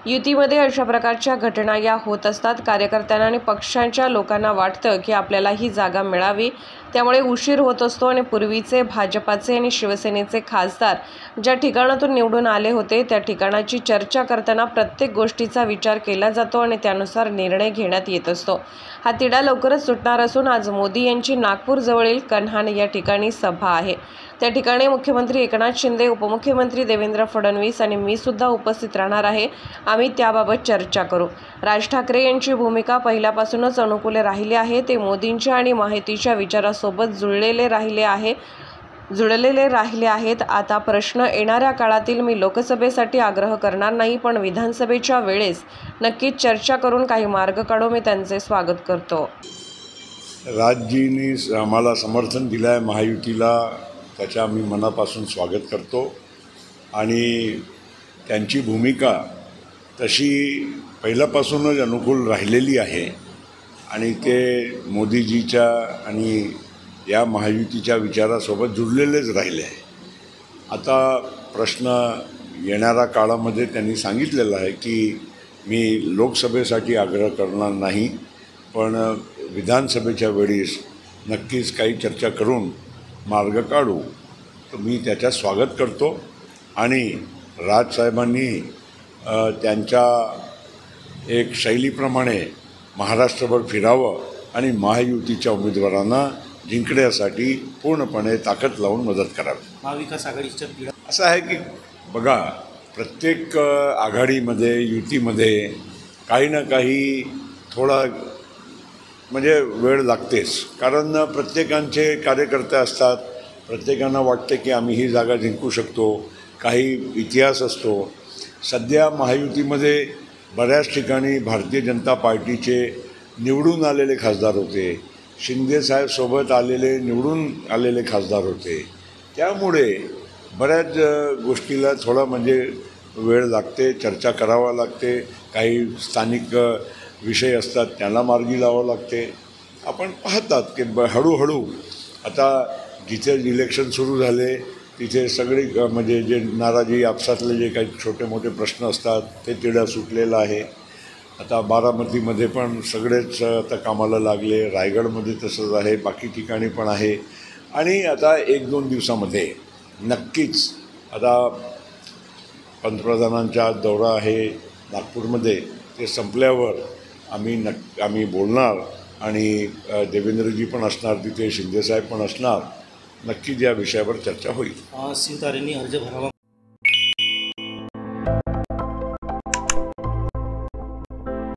युतीमध्ये अशा प्रकारच्या घटना या होत असतात। कार्यकर्त्यांना आणि पक्षांच्या लोकांना वाटतं की आपल्याला ही जागा मिळावी, त्यामुळे उशीर होत असतो आणि पूर्वीचे भाजपाचे आणि शिवसेनेचे खासदार ज्या ठिकाणातून निवडून आले होते त्या ठिकाणाची चर्चा करताना प्रत्येक गोष्टीचा विचार केला जातो आणि त्यानुसार निर्णय घेण्यात येत असतो। हा तिढा लवकरच सुटणार असून आज मोदी यांची नागपूर जवळील कन्हान या ठिकाणी सभा आहे। त्या ठिकाणी मुख्यमंत्री एकनाथ शिंदे, उपमुख्यमंत्री देवेंद्र फडणवीस आणि मी सुद्धा उपस्थित राहणार आहे। आम्ही त्याबाबत चर्चा करू। राज ठाकरे यांची भूमिका पहिल्यापासूनच अनुकूल राहिली आहे। ते मोदींच्या आणि माहितीच्या विचारासोबत जुळलेले राहिले आहेत। आता प्रश्न येणाऱ्या काळातील मी लोकसभेसाठी आग्रह करणार नाही, पण विधानसभेच्या वेळेस नक्कीच चर्चा करून काही मार्ग काढू। मी त्यांचे स्वागत करतो। राजजींनी आम्हाला समर्थन दिलं आहे महायुतीला, त्याचं आम्ही मनापासून स्वागत करतो आणि त्यांची भूमिका तशी पहिल्यापासूनच अनुकूल राहिलेली आहे आणि ते मोदीजीच्या आणि या महायुतीच्या विचारासोबत जुळलेलेच राहिले आहे। आता प्रश्न येणाऱ्या काळामध्ये त्यांनी सांगितलेलं आहे की मी लोकसभेसाठी आग्रह करणार नाही, पण विधानसभेच्या वेळेस नक्कीच काही चर्चा करून मार्ग काढू। तर मी त्याचं स्वागत करतो आणि राजसाहेबांनी त्यांच्या एक शैलीप्रमाणे महाराष्ट्रभर फिरावं आणि महायुतीच्या उमेदवारांना जिंकण्यासाठी पूर्णपणे ताकद लावून मदत करावी। महाविकास आघाडीच्या असं आहे की बघा, प्रत्येक आघाडीमध्ये युतीमध्ये काही ना काही थोडा म्हणजे वेळ लागतेच, कारण प्रत्येकांचे कार्यकर्ते असतात, प्रत्येकांना वाटते की आम्ही ही जागा जिंकू शकतो, काही इतिहास असतो। सध्या महायुतीमध्ये बऱ्याच ठिकाणी भारतीय जनता पार्टीचे निवडून आलेले खासदार होते, शिंदेसाहेब सोबत निवडून आलेले खासदार होते, त्यामुळे बऱ्याच गोष्टीला थोडा म्हणजे वेळ लागते, चर्चा करावा लागते, काही स्थानिक विषय असतात त्यांना मार्गी लावावं लागते। आपण पाहतात की हळूहळू आता जिथे इलेक्शन सुरू झाले तिथे सगळी म्हणजे जे नाराजी आपसातले जे काही छोटे मोठे प्रश्न असतात ते तिढा सुटलेला आहे। आता बारामतीमध्ये पण सगळेच आता कामाला लागले, रायगडमध्ये तसंच आहे, बाकी ठिकाणी पण आहे आणि आता 1-2 दिवसामध्ये नक्कीच आता पंतप्रधानांचा दौरा आहे नागपूरमध्ये, ते संपल्यावर आम्ही बोलणार आणि देवेंद्रजी पण असणार तिथे, शिंदेसाहेब पण असणार, नक्कीच या विषयावर चर्चा होईल। शिवतारेंनी अर्ज भरावा